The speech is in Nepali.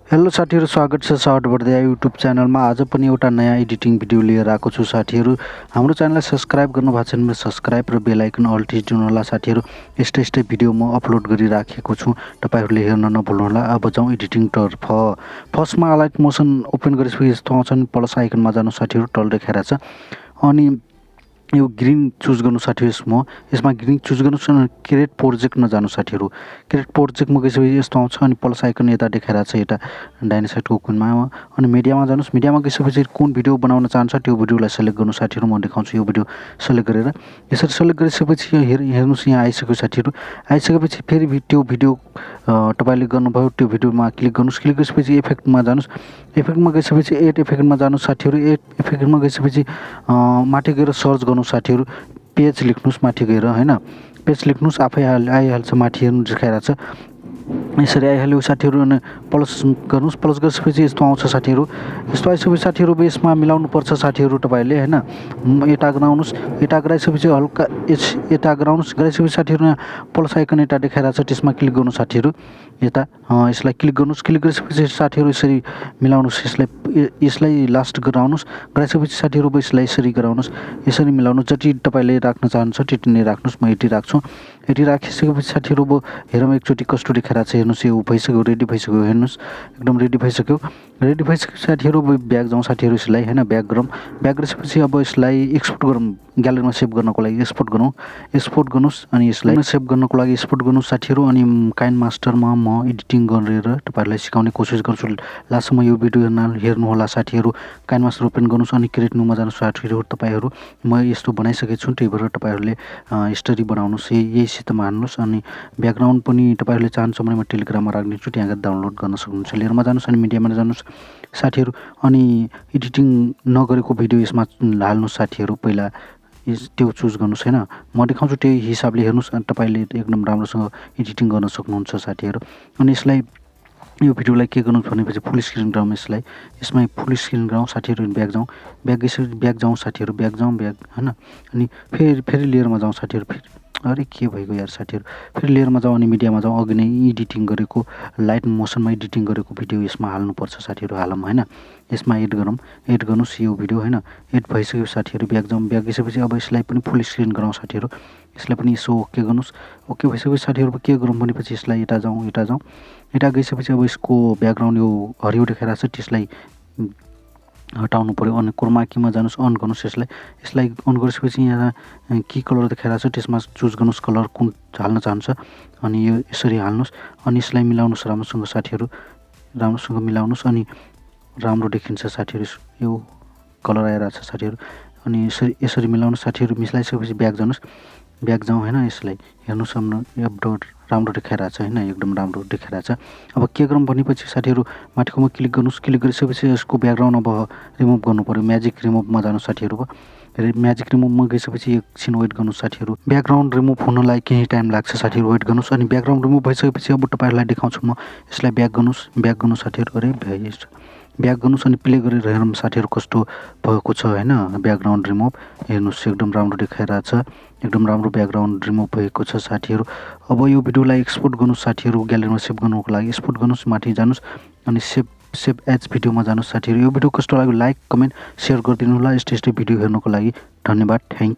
हेलो साथीहरु, स्वागत छ सर्ट बर्दिया युट्युब च्यानलमा। आज पनि एउटा नयाँ एडिटिङ भिडियो लिएर आएको छु साथीहरु। हाम्रो च्यानललाई सब्स्क्राइब गर्नुभएको छैन भने सब्स्क्राइब र बेल आइकन अल थिच्नु होला साथीहरु। यस्तै भिडियो म अपलोड गरिराखेको छु, तपाईहरुले हेर्न नभुल्नु होला। अब जाउँ एडिटिङ तर्फ। फर्स्टमा अलाइट मोसन ओपन गरेपछि यस्तो आउँछ नि, प्लस आइकनमा जानु साथीहरु, तल देखाइरा छ। अनि यो ग्रीन चुज गर्नु साथीहरु। यसमा ग्रीन चुज गर्नुस् अनि क्रिएट प्रोजेक्टमा जानु साथीहरु। क्रिएट प्रोजेक्टमा गएपछि यस्तो आउँछ अनि प्लस आइकन यता देखाइरा छ, यता दाहिने साइडको कुनमा। अनि मिडियामा जानुस्। मिडियामा गएपछि कुन भिडियो बनाउन चाहन्छ त्यो भिडियोलाई सेलेक्ट गर्नु साथीहरु। म देखाउँछु यो भिडियो सेलेक्ट गरेर। यसरी सेलेक्ट गरिसकेपछि हेर्नुस्, यहाँ आइसक्यो साथीहरु। आइसकेपछि फेरि त्यो भिडियो तपाईले गर्नुभयो त्यो भिडियोमा क्लिक गर्नुस्। क्लिक गरेपछि इफेक्टमा जानुस्। इफेक्टमा गएपछि एड इफेक्टमा जानुस् साथीहरु। एड इफेक्टमा गएपछि माथि गएर सर्च गर्नु साथीहरु। पेज लेख्नुस् माथि गएर, हैन। पेज लेख्नुस्, आफै आइहाल्छ। माथि हेर्नु देखाइरा छ, यसरी आइहाल्यो साथीहरु। अनि प्लस गर्नुस्। प्लस गरेपछि यस्तो आउँछ साथीहरु। यस्तो आइसकेपछि साथीहरु बेसमा मिलाउनु पर्छ साथीहरु तपाईले, हैन। यता गराउनुस्। यता गराइसकेपछि हल्का यता गराउनुस्। गराइसकेपछि साथीहरु प्लस आइकन यता देखाइरा छ, त्यसमा क्लिक गर्नु साथीहरु। यता यसलाई क्लिक गर्नुस्। क्लिक गरेपछि साथीहरु यसरी मिलाउनुस्। यसलाई लास्ट गराउनुस्। गराइसकेपछि साथीहरु यसलाई यसरी गराउनुस्। यसरी मिलाउनुस्। जति तपाईले राख्न चाहनुहुन्छ त्यति नै राख्नुस्। म यति राख्छु। यति राखिसकेपछि साथीहरु हेरौँ एकचोटी कस्तो देखाइरा छ। हेर्नुस्, यो भइसक्यो, रेडी भइसक्यो। हेर्नुस्, एकदम रेडी भइसक्यो। रेडी भइसकेपछि साथीहरु ब्याक जाउँ साथीहरु। यसलाई, हैन, ब्याक गरौँ। ब्याक गरेपछि अब यसलाई एक्सपोर्ट गरौँ। ग्यालरीमा सेभ गर्नको लागि एक्सपोर्ट गरौँ। एक्सपोर्ट गर्नुस् अनि यसलाई सेभ गर्नको लागि एक्सपोर्ट गर्नु साथीहरु। अनि काइनमास्टरमा म एडिटिङ गरेर तपाईहरुलाई सिकाउने कोसिस गर्छु। लास्टमा यो भिडियो हेर्नु होला साथीहरु। काइनमास्टर ओपन गर्नुस् अनि क्रिएट न्यूमा जानुस् साथीहरु। तपाईहरु म यस्तो बनाइसकेको छु, त्यही भएर तपाईहरुले स्टोरी बनाउनुस्, यही सितमा हाल्नुस्। अनि ब्याकग्राउन्ड पनि तपाईहरुले चाहन्छ भने म टेलिग्राममा राख्दिन्छु, त्यहाँ गएर डाउनलोड गर्न सक्नुहुन्छ। लेयरमा जानुस् अनि मिडियामा जानुस् साथीहरु। अनि एडिटिङ नगरेको भिडियो यसमा हाल्नुस् साथीहरु। पहिला त्यो चुज गर्नुस्, हैन। म देखाउँछु त्यही हिसाबले हेर्नुस् अनि तपाईले एकदम राम्रोसँग एडिटिङ गर्न सक्नुहुन्छ साथीहरु। अनि यसलाई यो भिडियोलाई के गर्नु भनेपछि फुल स्क्रिन गराउँ। यसमा फुल स्क्रिन गराउँ साथीहरु। ब्याक जाउँ। ब्याक जाउँ साथीहरु। ब्याक जाउँ, हैन। अनि फेरि लेयरमा जाउँ साथीहरु। अरे के भइगयो यार साथीहरु। फेरि लेयरमा जाउँ अनि मिडियामा जाउँ। अघि नै एडिटिङ गरेको लाइट मोसनमा एडिटिङ गरेको भिडियो यसमा हाल्नुपर्छ साथीहरु। हालौँ, हैन। यसमा एड गरौँ। एड गर्नुस् यो भिडियो, हैन। एड भइसक्यो साथीहरु। ब्याक जाउँ। ब्याक गएपछि अब यसलाई पनि फुल स्क्रिन गराउँ साथीहरु। यसलाई पनि यसो ओके गर्नुस्। ओके भइसकेपछि साथीहरु के गरौँ भनेपछि यसलाई यता जाउँ। यता गइसकेपछि अब यसको ब्याकग्राउन्ड यो हरियो देखाइरा छ, त्यसलाई हटाउनु पर्यो। अनि क्रोमा कीमा जानुस्, अन गर्नुस्। यसलाई अन गरिसकेपछि यहाँ की कलर देखाइरा छ, त्यसमा चुज गर्नुस् कलर कुन हाल्न चाहन्छ। अनि यो यसरी हाल्नुस् अनि यसलाई मिलाउनुस् राम्रोसँग साथीहरु। राम्रोसँग मिलाउनुस् अनि राम्रो देखिन्छ साथीहरु। यो कलर आइरा छ साथीहरु। अनि यसरी मिलाउनुस् साथीहरु। मिलाइसकेपछि ब्याक जानुस्। ब्याक जाउँ, हैन। यसलाई हेर्नुस्, राम्रो देखाइरा छ, हैन। एकदम राम्रो देखाइरा छ। अब के गरौँ भनेपछि साथीहरु माथिकोमा क्लिक गर्नुस्। क्लिक गरिसकेपछि यसको ब्याकग्राउन्ड अब रिमुभ गर्नु पर्यो। म्याजिक रिमुभमा जानु साथीहरु। म्याजिक रिमुभमा गइसकेपछि एकछिन वेट गर्नुस् साथीहरु। ब्याकग्राउन्ड रिमुभ हुनलाई केही टाइम लाग्छ साथीहरु, वेट गर्नुस्। अनि ब्याकग्राउन्ड रिमुभ भइसकेपछि अब तपाईहरुलाई देखाउँछु म। यसलाई ब्याक गर्नुस्। ब्याक गर्नु साथीहरु। अरे ब्याक गर्नुस् अनि प्ले गरेर हेरौँ साथीहरु कस्तो भएको छ, हैन। ब्याकग्राउन्ड रिमुभ हेर्नुस्, एकदम राम्रो देखाइरा छ। एकदम राम्रो ब्याकग्राउन्ड रिमुभ भएको छ साथीहरु। अब यो भिडियोलाई एक्सपोर्ट गर्नुस् साथीहरु। ग्यालरीमा सेभ गर्नुको लागि एक्सपोर्ट गर्नुस्, माथि जानुस् अनि सेभ एज भिडियोमा जानुस् साथीहरु। यो भिडियो कस्तो लाग्यो लाइक, कमेन्ट, शेयर गरिदिनु होला। यस्तै भिडियो हेर्नुको लागि धन्यवाद। थ्यांक